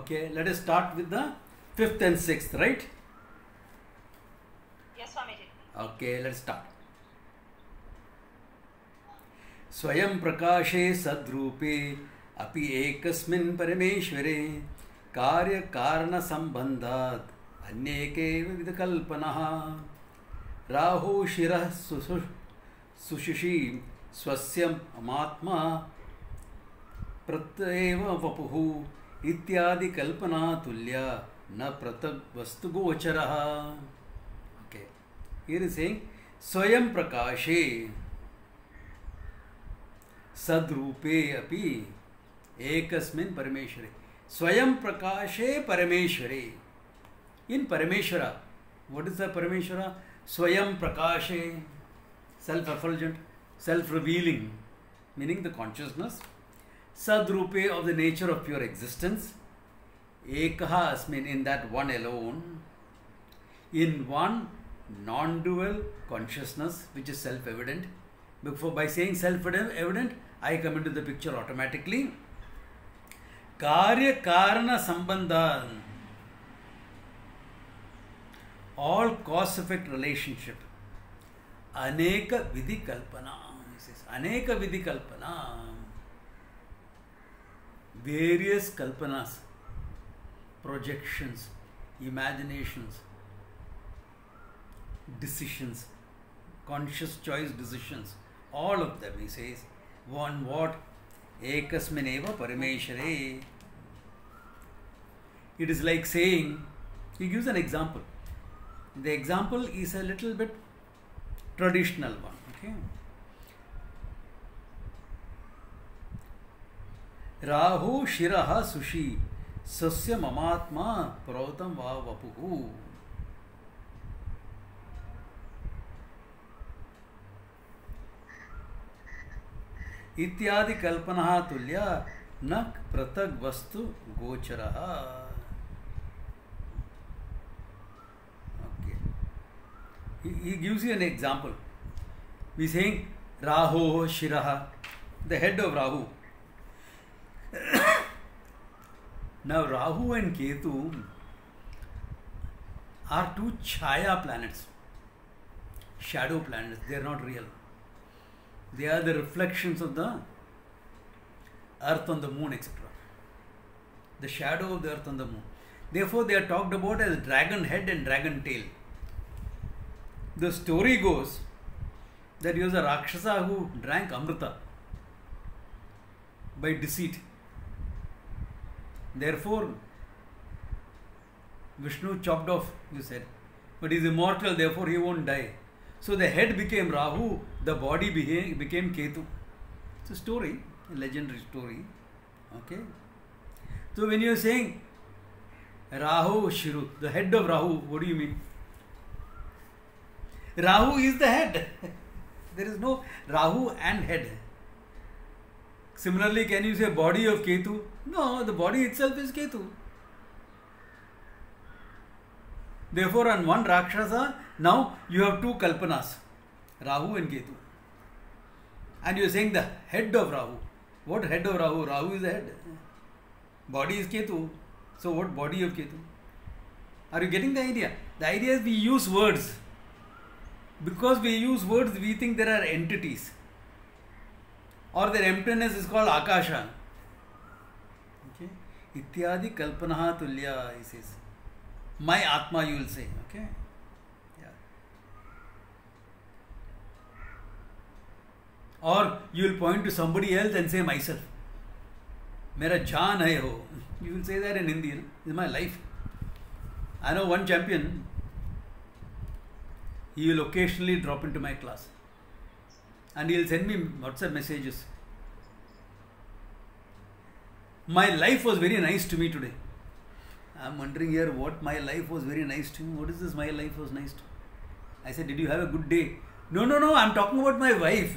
Okay, let us start with the fifth and sixth, right? Yes, Swamiji. Okay, let's start. स्वयं प्रकाशे सद्रूपे अपि एकस्मिन् परमेश्वरे कार्यकारणसम्बन्धात् अनेके विविधकल्पनाः राहु शिरः सुशिशी स्वस्य अमात्मा प्रत्येव वपुः इत्यादि कल्पना तुल्या न पृथक् वस्तु गोचरः. Okay, here is saying स्वयं प्रकाशे सद्रूपे अपि एकस्मिन् परमेश्वरे. स्वयं प्रकाशे परमेश्वरे. In Parameshwara, what is the Parameshwara? Swayam Prakashe, self-effulgent, self-revealing, meaning the consciousness. Sadrupe, of the nature of pure existence. Ekaha asmin, in that one alone. In one non-dual consciousness, which is self-evident. Before, by saying self-evident, I come into the picture automatically. Karya Karana Sambandha, all cause-effect relationship. Aneka Vidhi Kalpana. He says, Aneka Vidhi Kalpana. Various kalpanas, projections, imaginations, decisions, conscious choice decisions, all of them, he says, one what? Ekasmineva Parameshware. It is like saying, he gives an example. The example is a little bit traditional one. Okay. Rahu Shiraha Sushi Sasya Mamatma Prautam Va Vapuhu. इत्यादि कल्पना तुल्या न पृथक वस्तु गोचरः. Okay. He gives you an example. We saying Rahu Shiraha, the head of Rahu. Now Rahu and Ketu are two Chaya planets, shadow planets. They are not real. They are the reflections of the earth on the moon, etc. The shadow of the earth on the moon. Therefore, they are talked about as dragon head and dragon tail. The story goes that he was a Rakshasa who drank Amrita by deceit. Therefore, Vishnu chopped off, you said. But he is immortal, therefore he won't die. So the head became Rahu, the body became Ketu. It's a story, a legendary story. Okay. So when you are saying Rahu Shiru, the head of Rahu, what do you mean? Rahu is the head. There is no Rahu and head. Similarly, can you say body of Ketu? No, the body itself is Ketu. Therefore, on one Rakshasa, now you have two Kalpanas, Rahu and Ketu. And you are saying the head of Rahu. What head of Rahu? Rahu is the head. Body is Ketu. So what body of Ketu? Are you getting the idea? The idea is we use words. Because we use words, we think there are entities. Or their emptiness is called Akasha. Okay. Ityadi Kalpanaha Tulya, he says. My Atma, you will say. Okay. Yeah. Or you will point to somebody else and say myself. Mera jaan hai ho. You will say that in Hindi. This is my life. I know one champion. He will occasionally drop into my class. And he will send me WhatsApp messages. My life was very nice to me today. I am wondering here what my life was very nice to me. What is this my life was nice to? I said, did you have a good day? No, I am talking about my wife.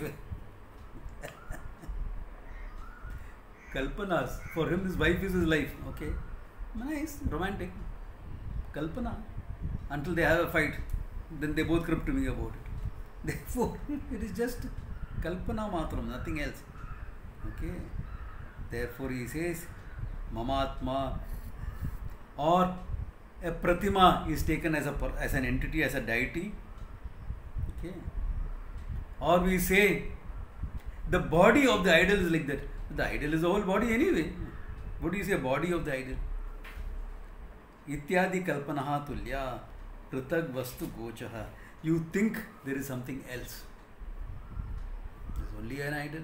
Kalpanas. For him, his wife is his life. Okay. Nice, romantic. Kalpana. Until they have a fight. Then they both crypt to me about it. Therefore, it is just Kalpana matram, nothing else. Okay. Therefore, he says, Mamatma or a pratima is taken as an entity, as a deity. Okay. Or we say the body of the idol is like that. The idol is the whole body anyway. What do you say, body of the idol? Ityadi kalpanaha tulya pritag vastu gochaha. You think there is something else. There's only an idol.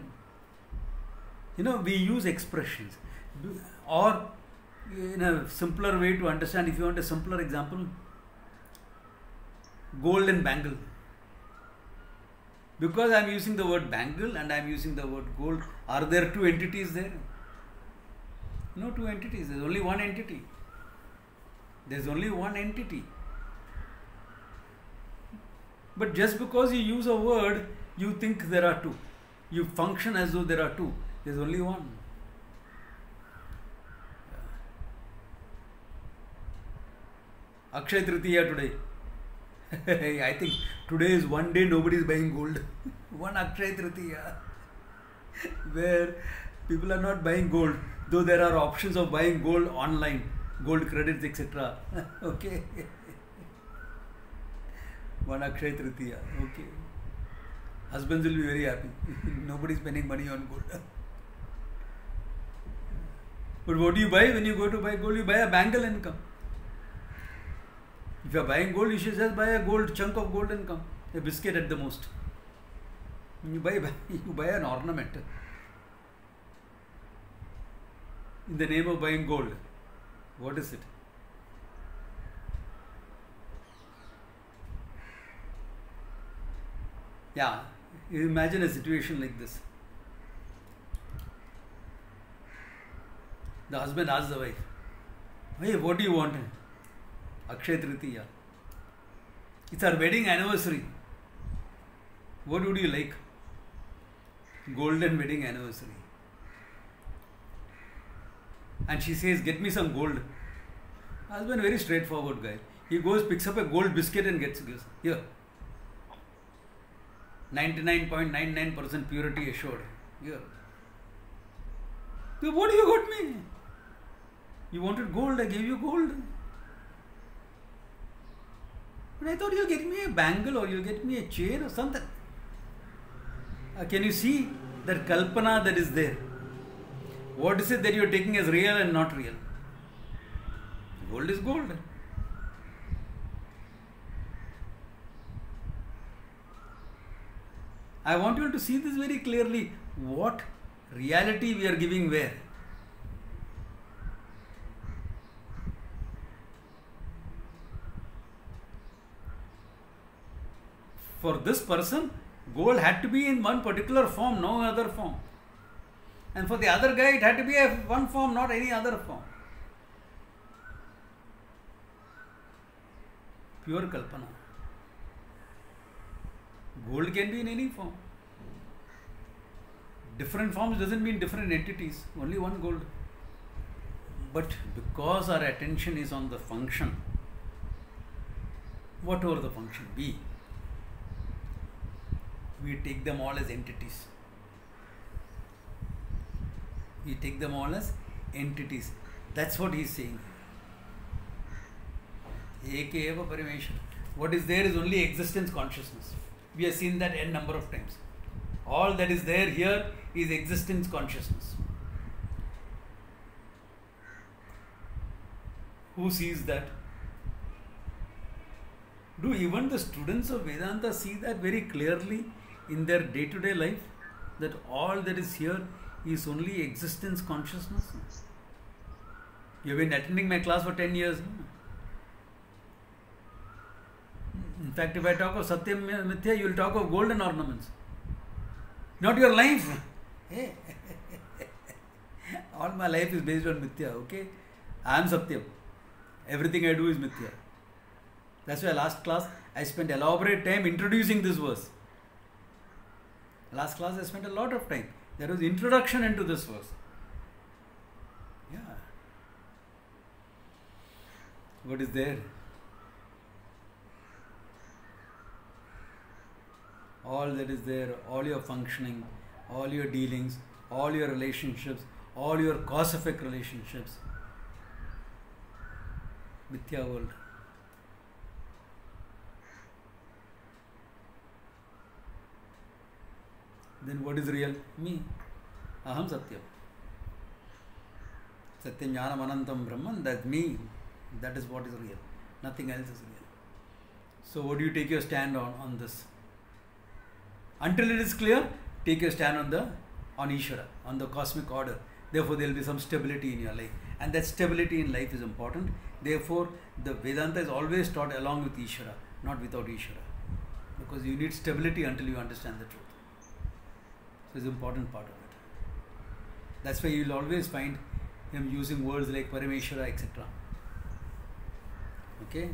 We use expressions. Or in a simpler way to understand, if you want a simpler example, gold and bangle. Because I am using the word bangle and I am using the word gold, are there two entities there? No two entities, there is only one entity. There is only one entity. But just because you use a word, you think there are two. You function as though there are two. There is only one. Akshaya Tritiya today. I think today is one day nobody is buying gold. One Akshaya Tritiya. Where people are not buying gold, though there are options of buying gold online, gold credits, etc. Okay. One Akshaya Tritiya. Okay. Husbands will be very happy. Nobody is spending money on gold. But what do you buy when you go to buy gold? You buy a bangle and come. If you are buying gold, you should just buy a gold chunk of gold and come. A biscuit at the most. You buy an ornament. In the name of buying gold. What is it? Yeah, you imagine a situation like this. The husband asks the wife, "Hey, what do you want?" Akshaya Tritiya. It's our wedding anniversary. What would you like? Golden wedding anniversary. And she says, "Get me some gold." Husband, very straightforward guy. He goes, picks up a gold biscuit and gives. Here. 99.99% purity assured. Here. So what do you got me? You wanted gold, I gave you gold. But I thought you'll get me a bangle or you'll get me a chain or something. Can you see that kalpana that is there? What is it that you are taking as real and not real? Gold is gold. I want you to see this very clearly. What reality we are giving where? For this person, gold had to be in one particular form, no other form. And for the other guy, it had to be one form, not any other form. Pure kalpana. Gold can be in any form. Different forms doesn't mean different entities, only one gold. But because our attention is on the function, whatever the function be, we take them all as entities. We take them all as entities. That's what he is saying. Ekeva Parameshwara. What is there is only existence consciousness. We have seen that n number of times. All that is there here is existence consciousness. Who sees that? Do even the students of Vedanta see that very clearly in their day-to-day life? That all that is here is only existence consciousness? You have been attending my class for 10 years. In fact, if I talk of Satyam Mithya, you will talk of golden ornaments. Not your life. All my life is based on Mithya, okay? I am Satyam. Everything I do is Mithya. That's why last class I spent elaborate time introducing this verse. Last class I spent a lot of time. There was introduction into this verse. Yeah. What is there? All that is there, all your functioning, all your dealings, all your relationships, all your cause-effect relationships. Mithya world. Then what is real? Me. Aham Satyam. Satyam Jnanam Anantam Brahman, that's me. That is what is real. Nothing else is real. So what do you take your stand on this? Until it is clear, take your stand on Ishvara, on the cosmic order. Therefore, there will be some stability in your life. And that stability in life is important. Therefore, the Vedanta is always taught along with Ishvara, not without Ishvara. Because you need stability until you understand the truth. So it's an important part of it. That's why you will always find him using words like Parameshwara, etc. Okay?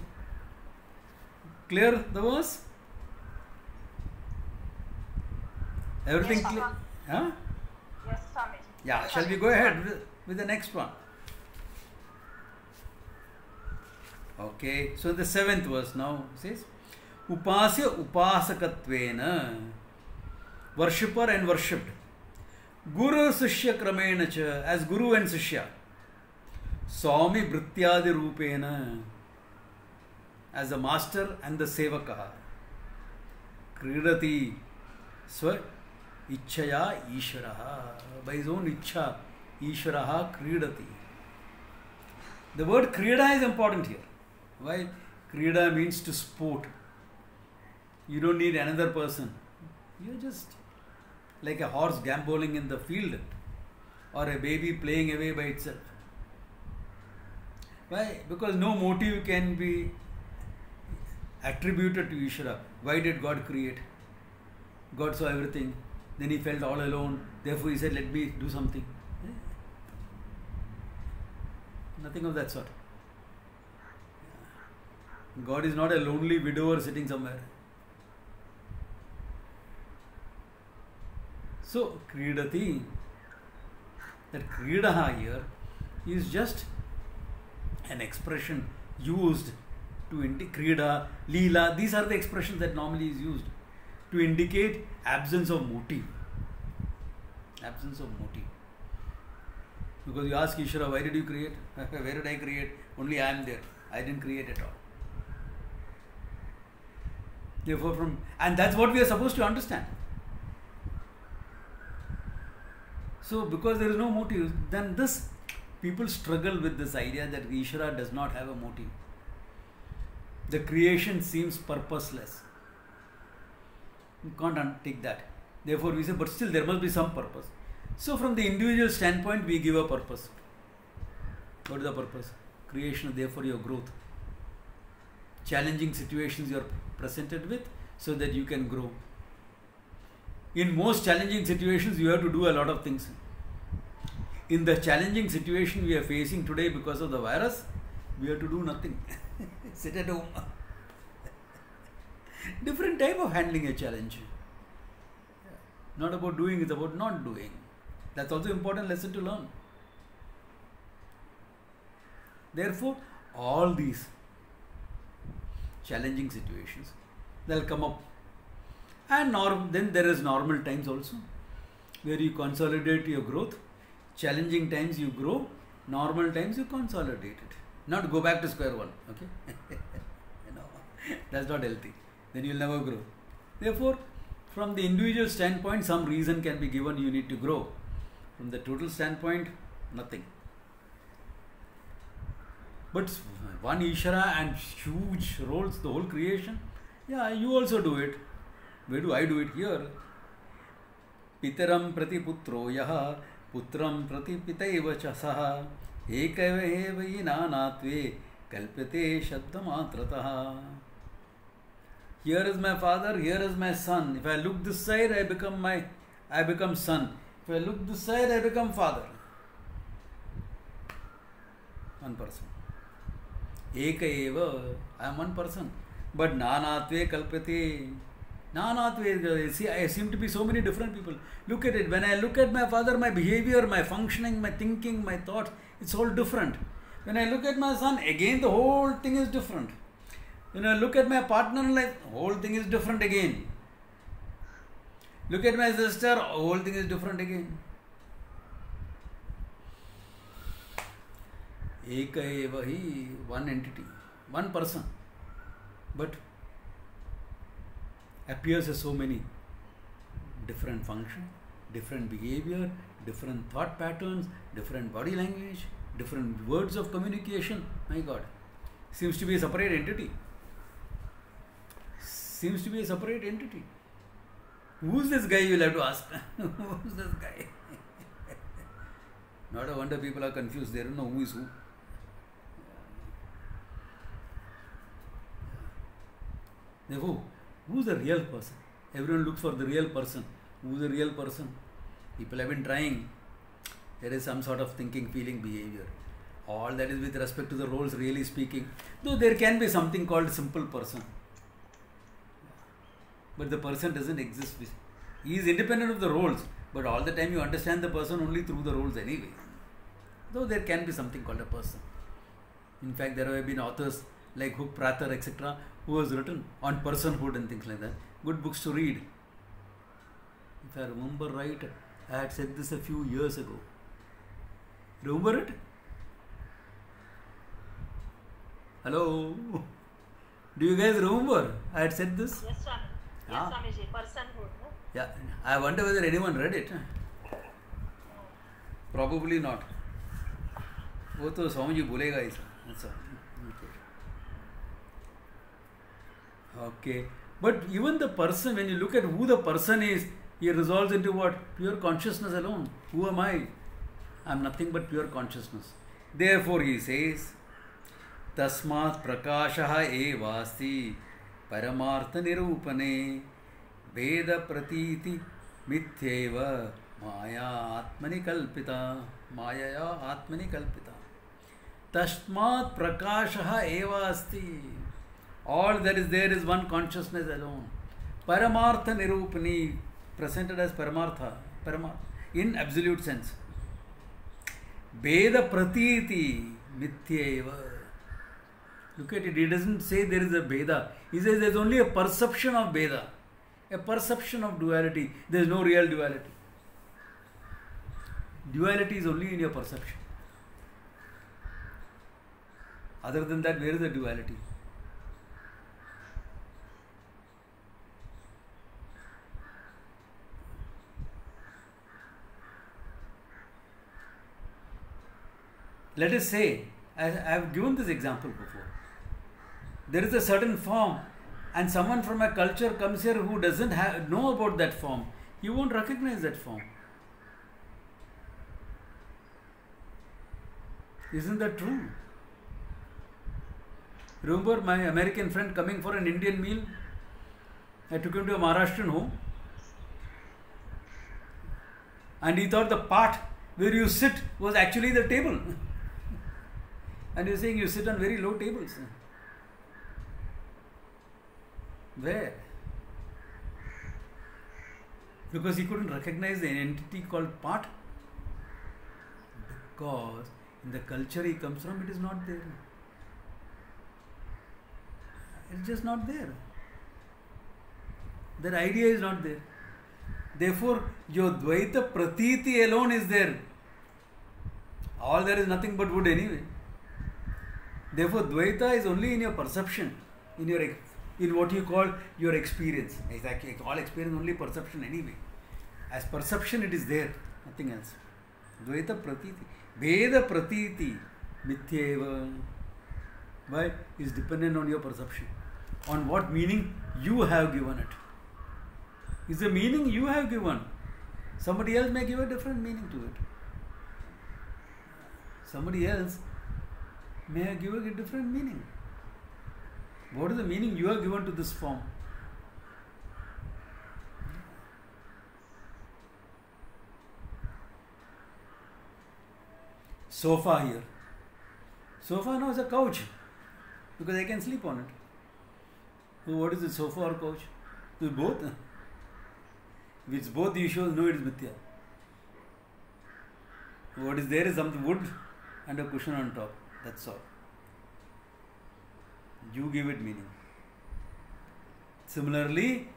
Clear the verse? Everything yes, clear? Huh? Yes, Swami. Yeah, shall we go ahead with the next one? Okay, so the 7th verse now says, Upasya upasakatvena, worshipper and worshipped, Guru Sishya Kramena cha, as Guru and Sishya, Swami Vrityadi Rupena, as the master and the sevaka, Kridati Swa Ichchaya Ishvaraha, by his own Ichcha, Ishvaraha Kridati. The word Krida is important here. Why? Krida means to sport. You don't need another person. You're just like a horse gamboling in the field or a baby playing away by itself. Why? Because no motive can be attributed to Ishvara. Why did God create? God saw everything. Then he felt all alone. Therefore he said, let me do something. Nothing of that sort. God is not a lonely widower sitting somewhere. So, Kridati, that Kridaha here is just an expression used to indicate Krida, Leela, these are the expressions that normally is used to indicate absence of motive. Absence of motive. Because you ask Ishvara, why did you create? Where did I create? Only I am there. I didn't create at all. Therefore, and that's what we are supposed to understand. So, because there is no motive, then people struggle with this idea that Ishvara does not have a motive. The creation seems purposeless. You can't take that. Therefore, we say, but still there must be some purpose. So, from the individual standpoint, we give a purpose. What is the purpose? Creation, therefore your growth. Challenging situations you are presented with so that you can grow. In most challenging situations, you have to do a lot of things. In the challenging situation we are facing today because of the virus, we have to do nothing. Sit at home. Different type of handling a challenge. Not about doing, it's about not doing. That's also an important lesson to learn. Therefore, all these challenging situations, they'll come up. And then there is normal times also, where you consolidate your growth. Challenging times you grow, normal times you consolidate it. Not go back to square one, okay? That's not healthy. Then you'll never grow. Therefore, from the individual standpoint, some reason can be given, you need to grow. From the total standpoint, nothing. But one Ishvara and huge roles, the whole creation, yeah, you also do it. Where do I do it? Here. Pitaram prati putro yaha, putram prati pitaiva chasaha, ekaiva nanatve kalpate shabdamatrataha. Here is my father, here is my son. If I look this side, I become son. If I look this side, I become father. One person. Eka eva, I am one person. But nanatve kalpate. Nanatve, see, I seem to be so many different people. Look at it. When I look at my father, my behavior, my functioning, my thinking, my thoughts, it's all different. When I look at my son, again the whole thing is different. When I look at my partner in life, the whole thing is different again. Look at my sister, the whole thing is different again. एक एव ही, one entity, one person, but appears as so many different function, different behavior, different thought patterns, different body language, different words of communication. My God, seems to be a separate entity. Seems to be a separate entity. Who's this guy, you'll have to ask. Who's this guy? Not a wonder people are confused. They don't know who is who. Therefore, who's the real person? Everyone looks for the real person. Who's the real person? People have been trying. There is some sort of thinking, feeling, behavior. All that is with respect to the roles, really speaking. Though there can be something called simple person. But the person doesn't exist. He is independent of the roles. But all the time you understand the person only through the roles anyway. Though there can be something called a person. In fact, there have been authors like Hook, Prather, etc. who has written on personhood and things like that. Good books to read. If I remember right, I had said this a few years ago. Remember it? Hello? Do you guys remember I had said this? Yes, Swami. Yes, Swamiji. Personhood. No? Yeah. I wonder whether anyone read it. Probably not. वो तो स्वामी बोलेगा ही sir. Okay. But even the person, when you look at who the person is, he resolves into what? Pure consciousness alone. Who am I? I am nothing but pure consciousness. Therefore he says, Tasmat prakashaha evasti paramartha nirupane veda pratiti mithyeva maya atmani kalpita. Mayaya atmani kalpita. Tasmat prakashaha evasti. All that is there is one consciousness alone. Paramartha nirupani, presented as Paramartha, in absolute sense. Veda pratiti mithyeva. Look at it, he doesn't say there is a Veda. He says there is only a perception of Veda, a perception of duality. There is no real duality. Duality is only in your perception. Other than that, where is the duality? Let us say, I have given this example before. There is a certain form and someone from a culture comes here who doesn't know about that form. He won't recognize that form. Isn't that true? Remember my American friend coming for an Indian meal? I took him to a Maharashtrian home. And he thought the part where you sit was actually the table. And you're saying you sit on very low tables. Where? Because he couldn't recognize the entity called part. Because in the culture he comes from, it is not there. It's just not there. That idea is not there. Therefore, your Dvaita Pratiti alone is there. All there is nothing but wood anyway. Therefore, Dvaita is only in your perception, in what you call your experience. Exactly, all experience only perception anyway. As perception, it is there, nothing else. Dvaita Pratiti, Veda Pratiti, Mithyeva. Why? Is dependent on your perception, on what meaning you have given it. Is the meaning you have given. Somebody else may give a different meaning to it. Somebody else may give a different meaning. What is the meaning you have given to this form? Sofa here. Sofa now is a couch because I can sleep on it. So what is it, sofa or couch? It's both. If it's both, you should know it is mithya. What is there is something wood and a cushion on top. That's all. You give it meaning. Similarly,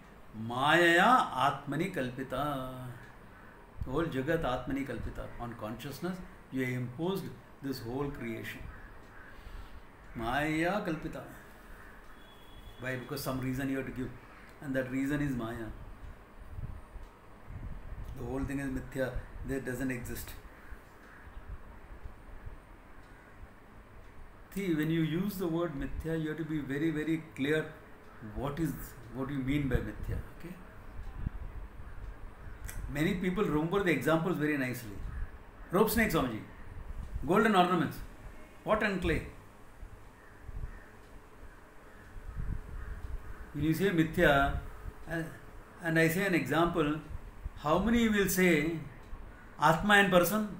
Mayaya Atmani Kalpita. The whole Jagat Atmani Kalpita. On consciousness, you have imposed this whole creation. Maya kalpita. Why? Because some reason you have to give, and that reason is Maya. The whole thing is mithya, that doesn't exist. See, when you use the word mithya, you have to be very, very clear what you mean by mithya. Okay? Many people remember the examples very nicely. Rope snake, Swamiji. Golden ornaments. Pot and clay. When you say mithya, and I say an example, how many will say Atma and person?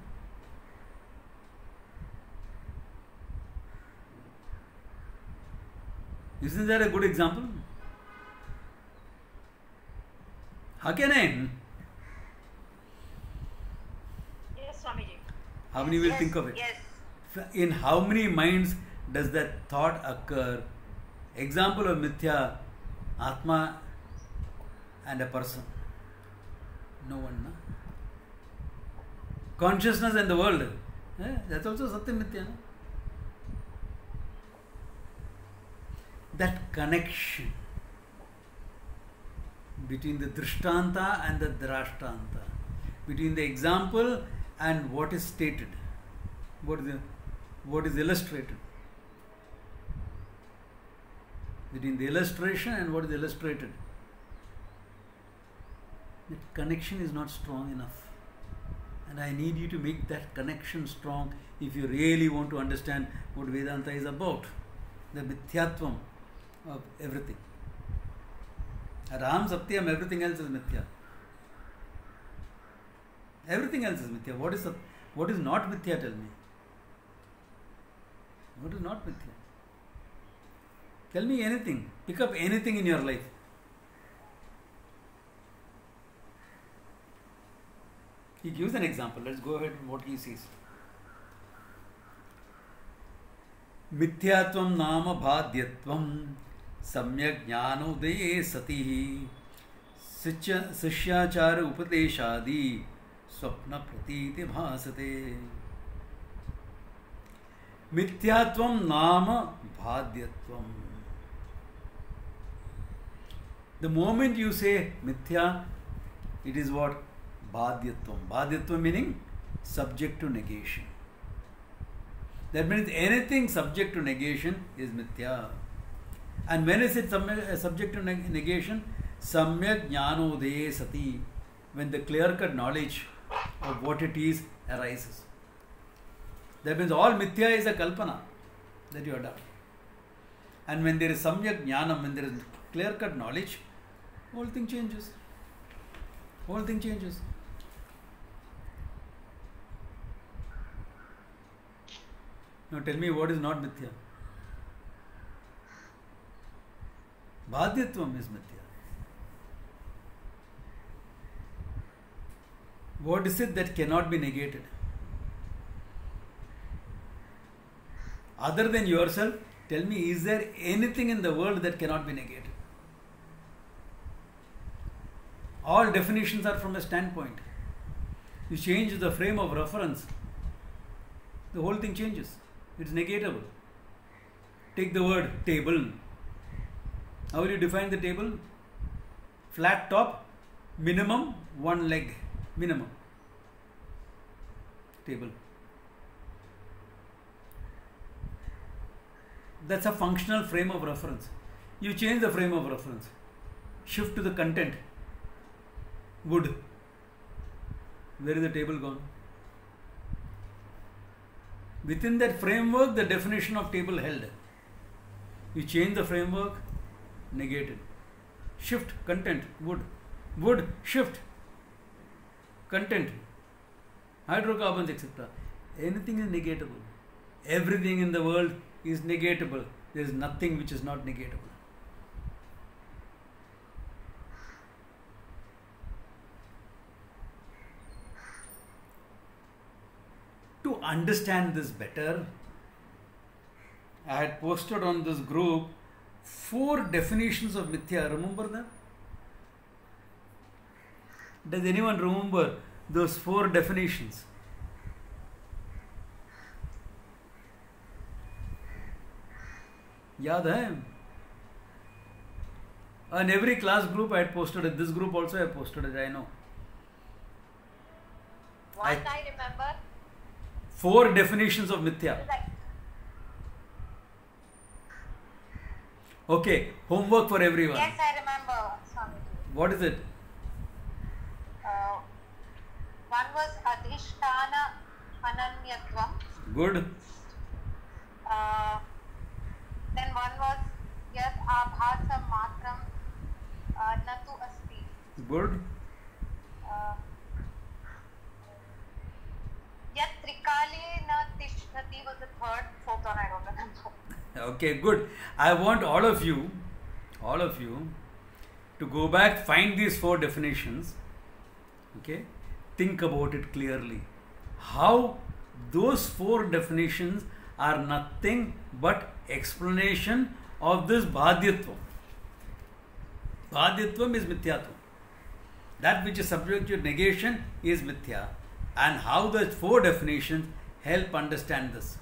Isn't that a good example? How can I? Yes, Swamiji. How many will think of it? Yes. In how many minds does that thought occur? Example of mithya, Atma and a person. No one, no? Consciousness and the world. That's also Satya Mithya. No? That connection between the Drishtanta and the Drashtanta, between the example and what is stated, what is illustrated, between the illustration and what is illustrated. That connection is not strong enough, and I need you to make that connection strong if you really want to understand what Vedanta is about, the mithyatvam of everything. Ram Satyam, everything else is mithya. Everything else is mithya. What is not mithya? Tell me. What is not mithya? Tell me anything. Pick up anything in your life. He gives an example. Let's go ahead with what he says. Mithyatvam nama bhadyatvam samyak jnanodaya sati sishyachara upadeshadi swapna pratiti bhasate. Mithyatvam nama bhadyatvam. The moment you say mithya, it is what? Bhadyatvam. Bhadyatvam meaning subject to negation. That means anything subject to negation is mithya. And when is it subject to negation? Samyak jnanodaya sati. When the clear-cut knowledge of what it is arises. That means all mithya is a kalpana that you have done. And when there is samyak jnanam, when there is clear-cut knowledge, whole thing changes. Whole thing changes. Now tell me what is not mithya? Bhadyatvam is mithya. What is it that cannot be negated? Other than yourself, tell me, is there anything in the world that cannot be negated? All definitions are from a standpoint. You change the frame of reference, the whole thing changes. It's negatable. Take the word table. How will you define the table? Flat top, minimum one leg. Minimum. Table. That's a functional frame of reference. You change the frame of reference. Shift to the content. Wood. Where is the table gone? Within that framework, the definition of table held. You change the framework, negated. Shift, content, wood. Wood, shift, content, hydrocarbons, etc. Anything is negatable. Everything in the world is negatable. There is nothing which is not negatable. To understand this better, I had posted on this group 4 definitions of mithya. Remember them? Does anyone remember those 4 definitions? याद है? In every class group I had posted it. This group also I have posted it, I know. One I remember. 4 definitions of mithya. Okay, homework for everyone. Yes, I remember, Swamiji. What is it? One was Adhisthana Ananyatvam. Good. Then one was Yad Abhasam Matram Natu Asti. Good. Yad Trikale Na Tishnati was the third. Fourth one I don't remember. Okay, good. I want all of you to go back, find these 4 definitions. Okay, think about it clearly. How those 4 definitions are nothing but explanation of this bhadyatvam. Bhadyatvam is mithyatvam. That which is subject to negation is mithya. And how the 4 definitions help understand this.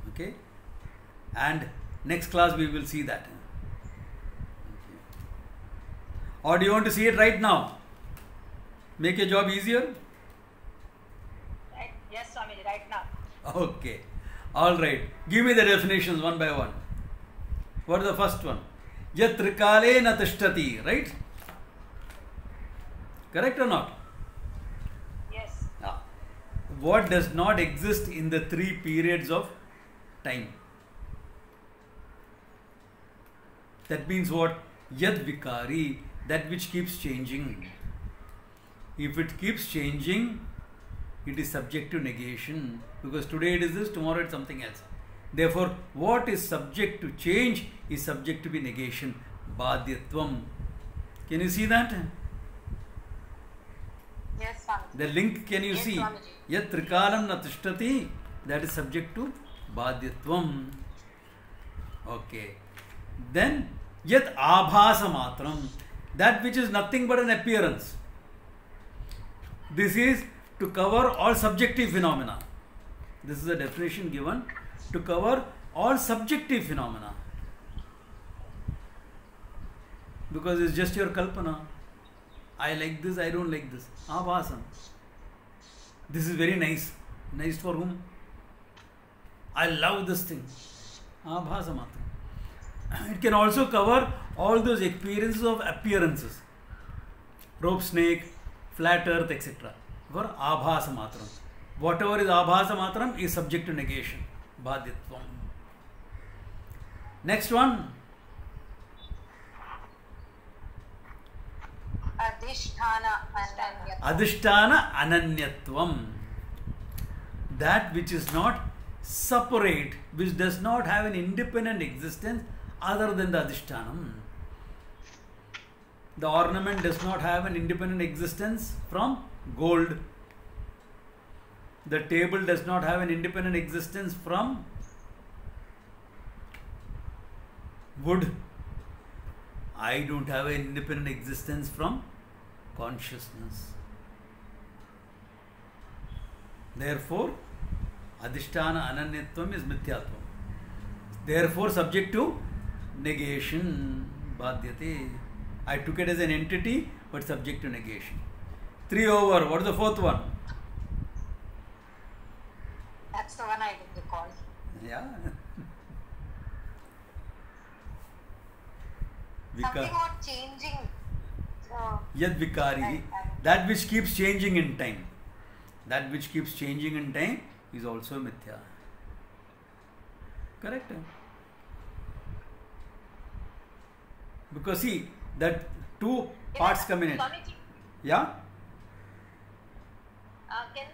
Okay? And next class we will see that. Okay. Or do you want to see it right now? Make your job easier? Right. Yes, Swamiji, right now. Okay. Alright. Give me the definitions one by one. What is the first one? Yat trikale na tishtati, right? Correct or not? Yes. What does not exist in the 3 periods of time? That means what? Yad vikari, that which keeps changing. If it keeps changing, it is subject to negation. Because today it is this, tomorrow it is something else. Therefore, what is subject to change is subject to be negation. Bhadyatvam. Can you see that? Yes, Swamiji. The link, can you see? Swamiji. Yat trikalam na tishtati, that is subject to bhadyatvam. Okay. Then, yat abhasa matram, that which is nothing but an appearance. This is to cover all subjective phenomena. This is a definition given to cover all subjective phenomena. Because it's just your kalpana. I like this, I don't like this. Abhasa. This is very nice. Nice for whom? I love this thing. Abhasa matram. It can also cover all those experiences of appearances. Rope snake, flat earth, etc. For abhasa matram. Whatever is abhasa matram is subject to negation. Bhadyatvam. Next one. Adhisthana Ananyatvam. Adhisthana ananyatvam. That which is not separate, which does not have an independent existence other than the adhishthanam. The ornament does not have an independent existence from gold. The table does not have an independent existence from wood. I don't have an independent existence from consciousness. Therefore, adhisthana ananyatvam is mithyatvam. Therefore, subject to negation. Bhadyate. I took it as an entity, but subject to negation. 3 over. What is the 4th one? That's the one I didn't recall. Yeah. Something about changing. Yad vikari. That which keeps changing in time. That which keeps changing in time is also mithya. Correct? Because see, that 2 parts come in it. Swamiji, Yeah? can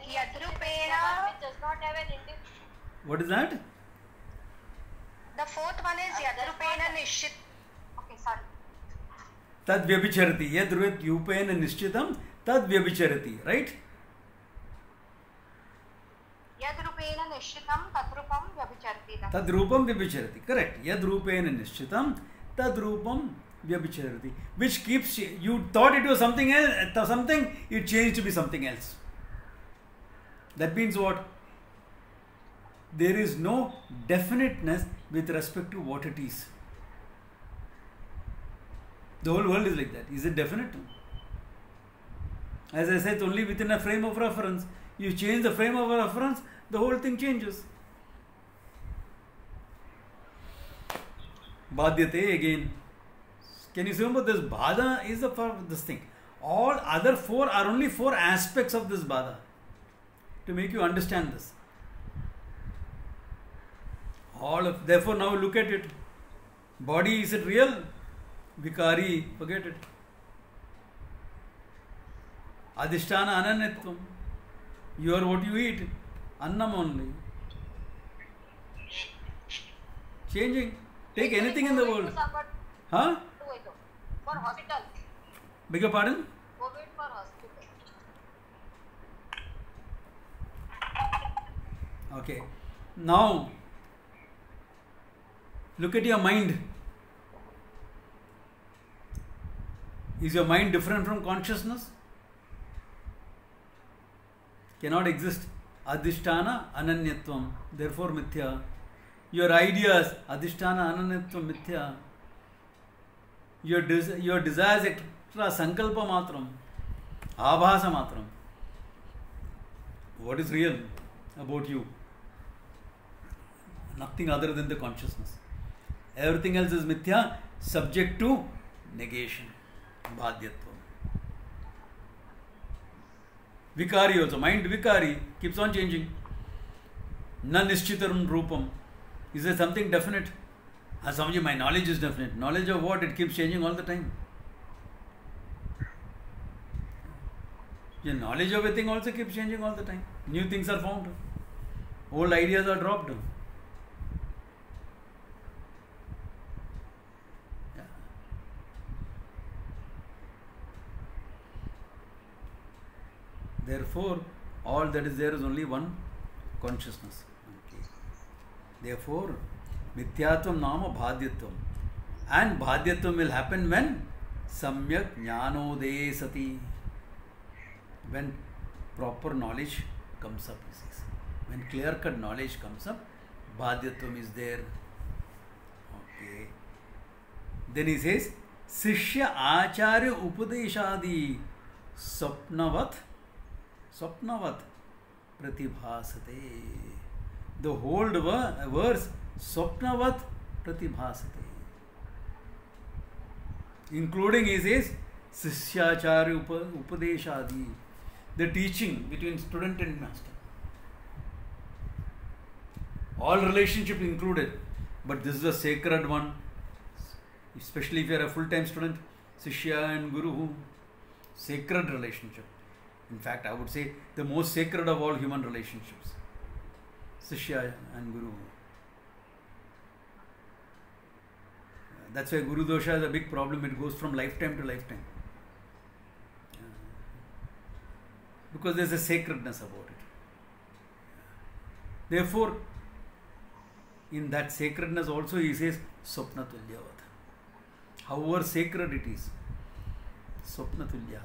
we Yadrupena, which does not have an independent. What is that? The 4th one is Yadrupena Nishchit. Okay, sorry. Tad vyabhicharati. Yad yupena nishchitam tad vyabhicharati. Right? Yadrupena Nishchitam Tadrupam Vyabhicharati. Tad rupam vyabhicharati. Correct. Yad rupena nishchitam tad rupam vyabhicharati. Which keeps, you thought it was something else, something, it changed to be something else. That means what? there is no definiteness with respect to what it is. The whole world is like that. Is it definite? As I said, only within a frame of reference. You change the frame of reference, the whole thing changes. Badhyate again. Can you remember this bhada is this thing? All other four are only four aspects of this bhada to make you understand this. Therefore now look at it. Body, is it real? Vikari, forget it. Adhisthana ananyatvam. You are what you eat. Annam only. Changing. Take anything in the world. Huh? For hospital. Beg your pardon? COVID for hospital. Okay. Now, look at your mind. Is your mind different from consciousness? Cannot exist. Adhisthana ananyatvam. Therefore mithya. Your ideas, adhisthana ananyatvam mithya. Your desires, etc. Sankalpa matram. Abhasa matram. What is real about you? Nothing other than the consciousness. Everything else is mithya, subject to negation. Bhadyatvam. Vikari also. Mind vikari keeps on changing. Na nishchitaram rupam. Is there something definite? Swamiji, my knowledge is definite. Knowledge of what? It keeps changing all the time. Your knowledge of a thing also keeps changing all the time. New things are found. Old ideas are dropped. Yeah. Therefore, all that is there is only one consciousness. Okay. Therefore, Mithyatvam nama bhadyatvam. And bhadyatvam will happen when samyak jnanodaya sati. When proper knowledge comes up, he says. When clear-cut knowledge comes up, bhadyatvam is there. Okay. Then he says, Sishya acharya upadeshadi swapnavat pratibhasate. The whole verse Swapnavat pratibhasate. Including, he says, Sishyacharya upadeshadi. The teaching between student and master. All relationship included. But this is a sacred one. Especially if you are a full-time student. Sishya and Guru. Sacred relationship. In fact, I would say the most sacred of all human relationships. Sishya and Guru. That's why Guru Dosha is a big problem. It goes from lifetime to lifetime. Because there's a sacredness about it. Therefore, in that sacredness also he says, Swapna tulyavat. However sacred it is. Swapna tulya.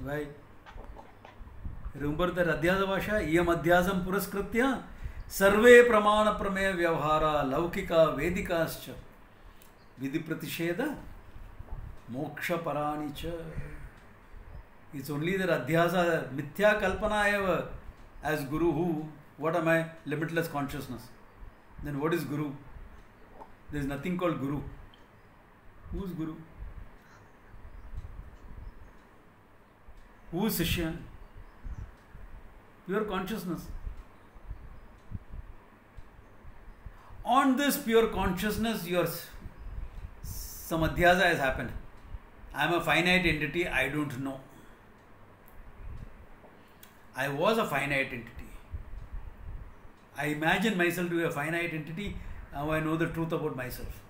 Why? Remember that Adhyasa Vasha? Iyam Adhyasam Puraskritya Sarve Pramana Prameya Vyavhara Laukika Vedikascha Vidhi Pratisheda Moksha Paranicha. It's only the Adhyasa Mithya Kalpana eva as Guru. Who? What am I? Limitless consciousness. Then what is Guru? There is nothing called Guru. Who is Guru? Who is Sishya? Pure consciousness. On this pure consciousness, some adhyasa has happened. I am a finite entity, I don't know. I was a finite entity. I imagine myself to be a finite entity, now I know the truth about myself.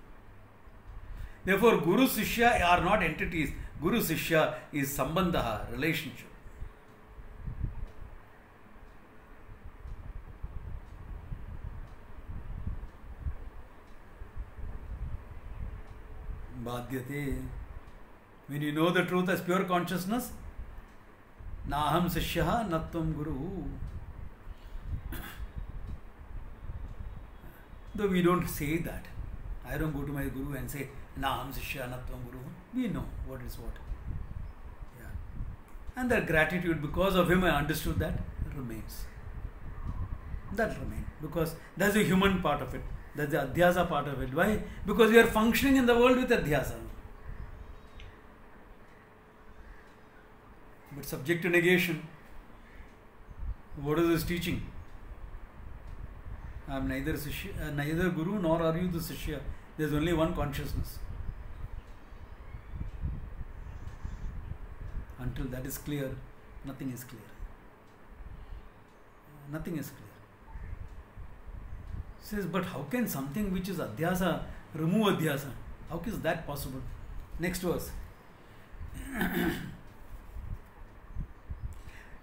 Therefore, Guru Sishya are not entities. Guru Sishya is sambandha, relationship. Bhadyate. When you know the truth as pure consciousness, Naham Sishya Natvam Guru. Though we don't say that. I don't go to my guru and say, Naham Sishya Natvam Guru. We know what is what. Yeah. And that gratitude, because of him I understood that, remains. That remains. Because that's the human part of it. That's the adhyasa part of it. Why? Because we are functioning in the world with adhyasa. But subject to negation. What is this teaching? I am neither guru nor are you the Sishya. There is only one consciousness. Until that is clear, nothing is clear. Nothing is clear. Says, but how can something which is adhyasa remove adhyasa? How is that possible? Next verse.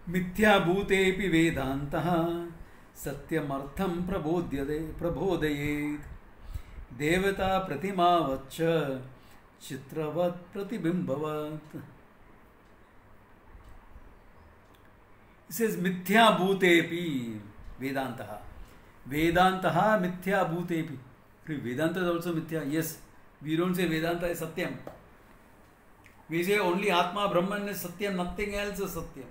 Mithya bhutepi vedantaha satyamartham prabodhayet devata pratimavaccha chitravat pratibimbavat. It says mithya bhutepi vedantaha. Vedantaha mithya bhutepi. Vedanta is also mithya. Yes, we don't say Vedanta is Satyam. We say only Atma Brahman is Satyam, nothing else is Satyam.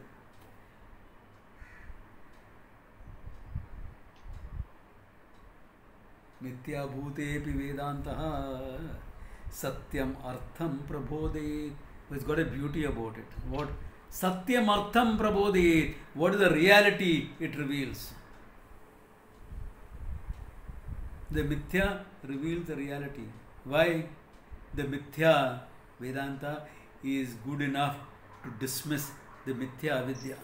Mithya bhutepi Vedantaha Satyam Artham Prabodhayet. It's got a beauty about it. What? Satyam Artham Prabodhayet. What is the reality it reveals? The Mithya reveals the reality. Why? The Mithya Vedanta is good enough to dismiss the Mithya Avidya.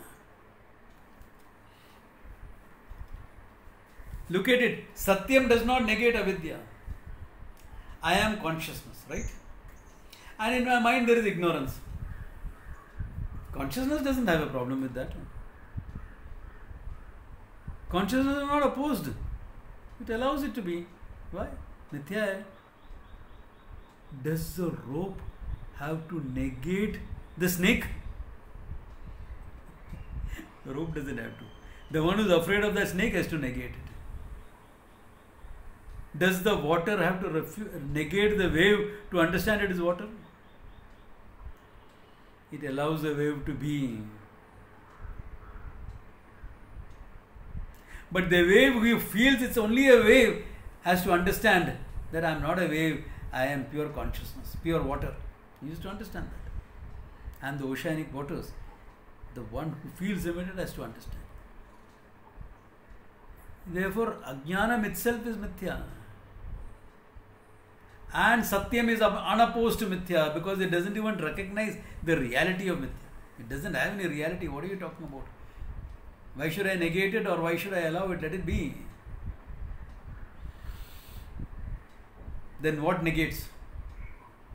Look at it. Satyam does not negate Avidya. I am consciousness, right? And in my mind there is ignorance. Consciousness doesn't have a problem with that. Consciousness is not opposed. It allows it to be. Why? Mithya. Does the rope have to negate the snake? The rope doesn't have to. The one who is afraid of the snake has to negate it. Does the water have to negate the wave to understand it is water? It allows the wave to be. But the wave who feels it's only a wave has to understand that I am not a wave, I am pure consciousness, pure water. He needs to understand that. And the oceanic waters, the one who feels limited has to understand. Therefore, Ajnanam itself is Mithya. And Satyam is unopposed to Mithya because it doesn't even recognize the reality of Mithya. It doesn't have any reality. What are you talking about? Why should I negate it or why should I allow it? Let it be. Then what negates?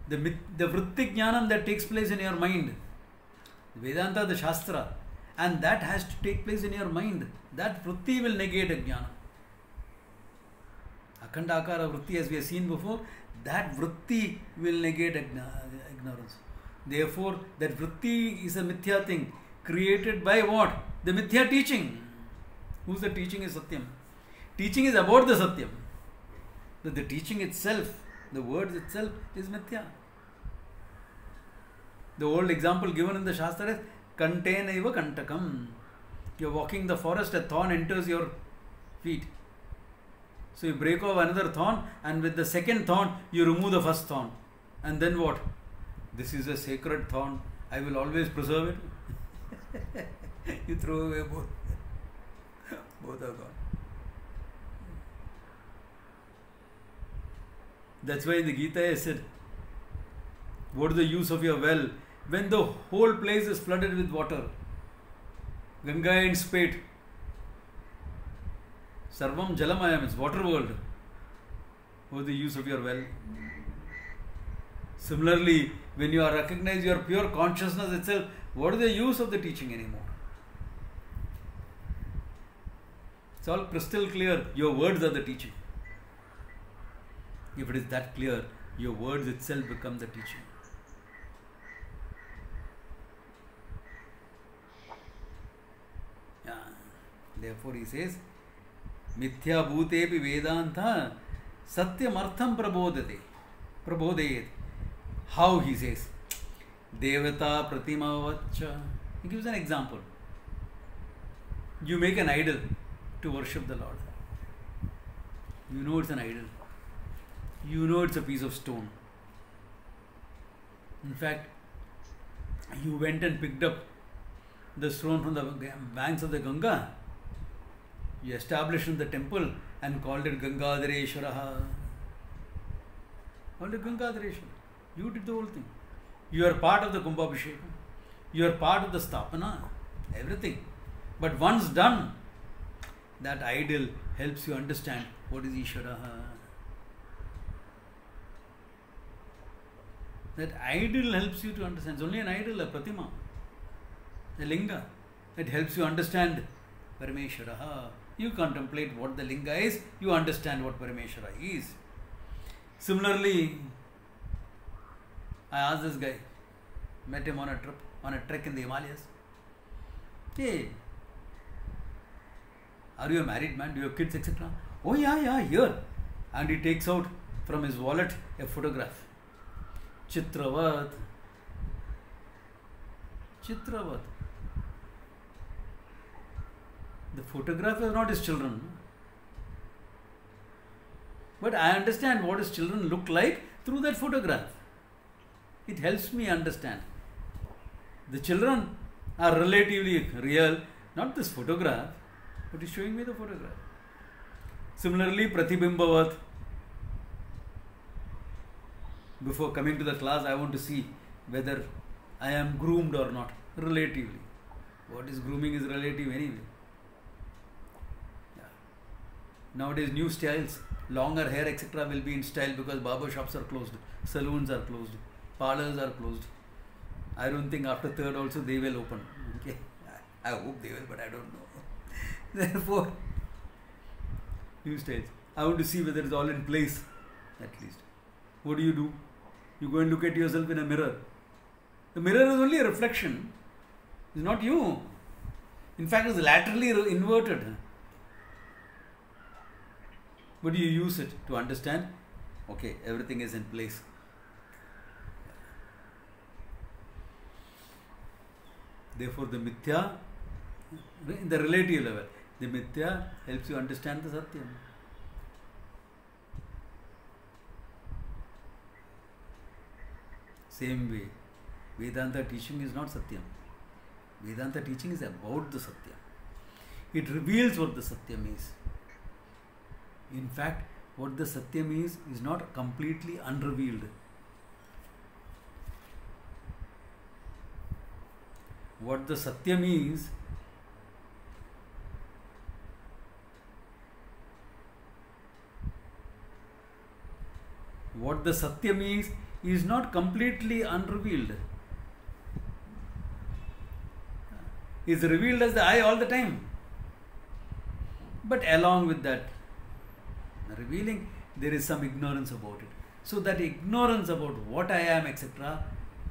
The vritti jnanam that takes place in your mind. Vedanta, the Shastra. And that has to take place in your mind. That vritti will negate jnana. Akhanda akara vritti, as we have seen before, that vritti will negate ignorance. Therefore, that vritti is a mithya thing created by what? The mithya teaching. Whose the teaching is Satyam. Teaching is about the Satyam. But the teaching itself, the words itself is mithya. The old example given in the Shastra is Kantenaiva Kantakam. You are walking the forest, a thorn enters your feet. So you break off another thorn and with the second thorn you remove the first thorn. And then what? This is a sacred thorn. I will always preserve it. You throw away both. Both are gone. That's why in the Gita I said, what is the use of your well when the whole place is flooded with water? Ganga and spate. Sarvam Jalamayam, it's water world. What is the use of your well? Similarly, when you are recognized your pure consciousness itself, what is the use of the teaching anymore? It's all crystal clear. Your words are the teaching. If it is that clear, your words itself become the teaching. Yeah. Therefore he says, Mithya bhutepi Vedanta Satyam artham prabodayet. How he says, Devata pratima vacha. He gives an example. You make an idol to worship the Lord. You know it's an idol. You know it's a piece of stone. In fact, you went and picked up the stone from the banks of the Ganga. You established in the temple and called it Gangadhareshwara. Called it Gangadhareshwara. You did the whole thing. You are part of the Kumbhabhisheka. You are part of the Sthapana. Everything. But once done, that idol helps you understand what is Ishvara. That idol helps you to understand. It's only an idol, a pratima, a linga. It helps you understand Parameshwara. You contemplate what the linga is, you understand what Parameshwara is. Similarly, I asked this guy, met him on a trek in the Himalayas. Hey, are you a married man? Do you have kids, etc.? Oh, yeah, here. And he takes out from his wallet a photograph. Chitravat. The photograph is not his children. But I understand what his children look like through that photograph. It helps me understand. The children are relatively real, not this photograph, but he's showing me the photograph. Similarly, Pratibimbavat. Before coming to the class, I want to see whether I am groomed or not, relatively. What is grooming is relative anyway. Yeah. Nowadays, new styles, longer hair, etc. will be in style because barber shops are closed, saloons are closed, parlors are closed. I don't think after third also they will open. Okay, I hope they will, but I don't know. Therefore, new styles. I want to see whether it's all in place, at least. What do? You go and look at yourself in a mirror. The mirror is only a reflection. It's not you. In fact, it's laterally inverted. But you use it to understand, okay, everything is in place. Therefore, the mithya, in the relative level, the mithya helps you understand the satyam. Same way, Vedanta teaching is not satyam. Vedanta teaching is about the satyam. It reveals what the satyam is. In fact, what the satyam is not completely unrevealed. What the satyam is not completely unrevealed. It's revealed as the I all the time. But along with that revealing, there is some ignorance about it. So that ignorance about what I am, etc.,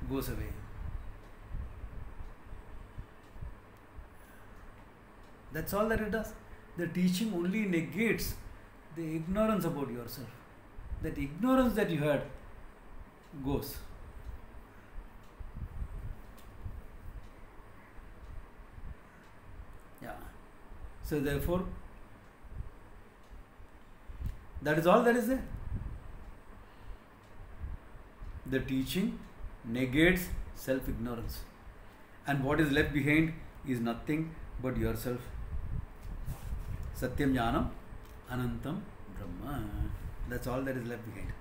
goes away. That's all that it does. The teaching only negates the ignorance about yourself. That ignorance that you had goes. Yeah. So therefore, that is all that is there. The teaching negates self-ignorance. And what is left behind is nothing but yourself. Satyam Jnanam Anantam Brahma. That's all that is left behind.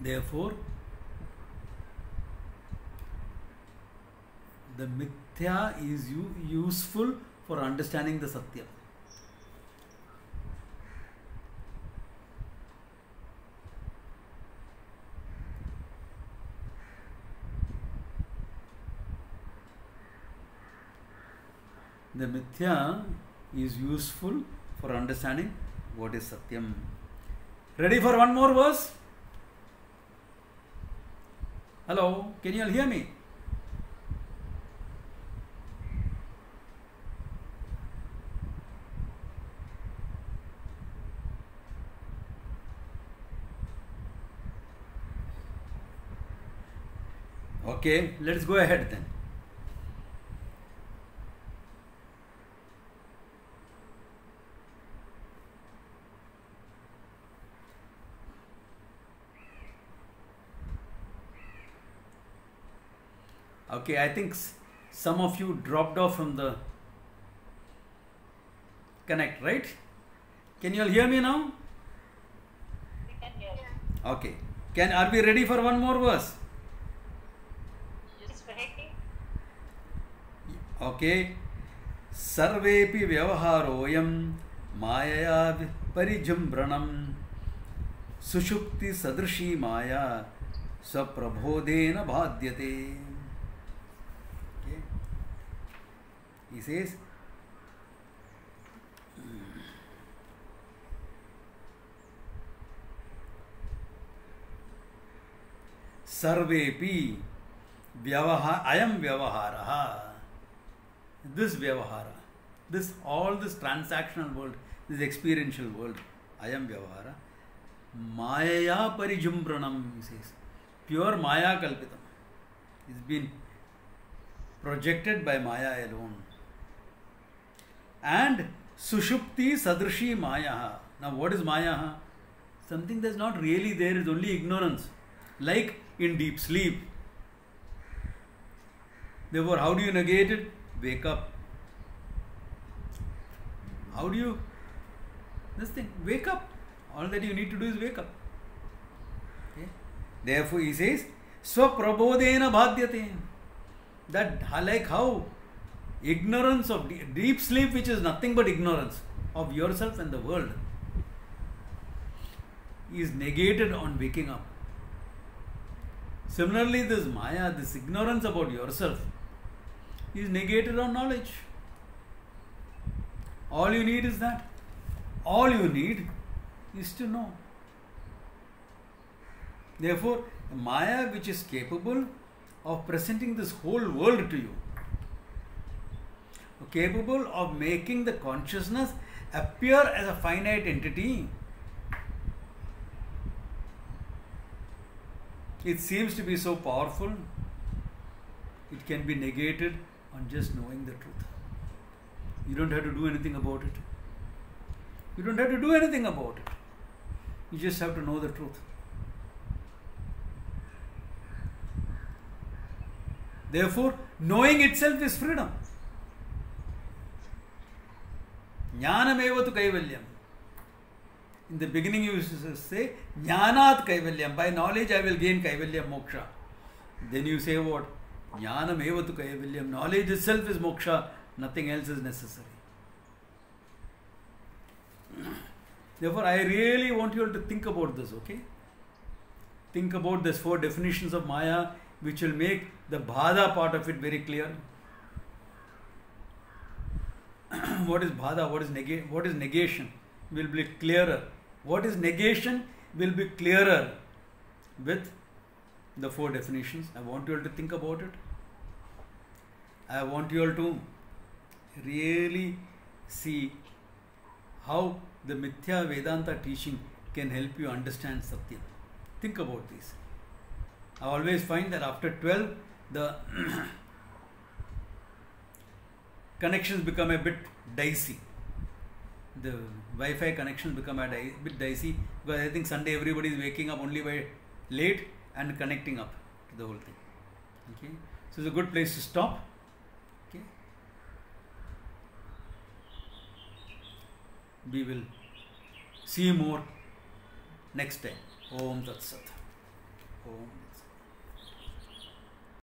Therefore, the mithya is useful for understanding the Satya. The mithya is useful for understanding what is Satyam. Ready for one more verse? Hello, can you all hear me? Okay, let's go ahead then. Okay, I think some of you dropped off from the connect, right? Can you all hear me now? We can hear. Okay. Are we ready for one more verse? Yes, ready. Okay. Sarvepi vyavaharoyam maya parijumbranam sushupti sadrishi maya saprabodhena bhadyate. Okay. He says, Sarvepi ayam vyavaharaha. This vyavahara, all this transactional world, this experiential world, ayam vyavahara, maya parijumbranam, he says, pure maya kalpitam. It's been projected by maya alone. And sushupti sadrishi maya. Now what is maya? Something that's not really there, is only ignorance. Like in deep sleep. Therefore, how do you negate it? Wake up. How do you? This thing, wake up. All that you need to do is wake up. Okay? Therefore, he says, Swaprabodhena bhadyate. That, like how ignorance of deep sleep, which is nothing but ignorance of yourself and the world, is negated on waking up. Similarly, this maya, this ignorance about yourself, is negated on knowledge. All you need is that. All you need is to know. Therefore, maya, which is capable of presenting this whole world to you, capable of making the consciousness appear as a finite entity, it seems to be so powerful, it can be negated on just knowing the truth. You don't have to do anything about it. You don't have to do anything about it. You just have to know the truth. Therefore, knowing itself is freedom. Jnanam tu kaivalyam. In the beginning you used to say, Jnanat kaivalyam. By knowledge I will gain kaivalyam, moksha. Then you say what? Jnanam tu kaivalyam. Knowledge itself is moksha. Nothing else is necessary. Therefore, I really want you all to think about this, okay? Think about these 4 definitions of Maya, which will make the Bhada part of it very clear. What is Bhada? What is negation? Will be clearer. What is negation will be clearer with the 4 definitions. I want you all to think about it. I want you all to really see how the Mithya Vedanta teaching can help you understand Satya. Think about this. I always find that after 12, the connections become a bit dicey. The Wi-Fi connections become a bit dicey, because I think Sunday everybody is waking up only by late and connecting up to the whole thing. Okay, so it's a good place to stop. Okay, we will see more next time. Om Tat Sat. Om.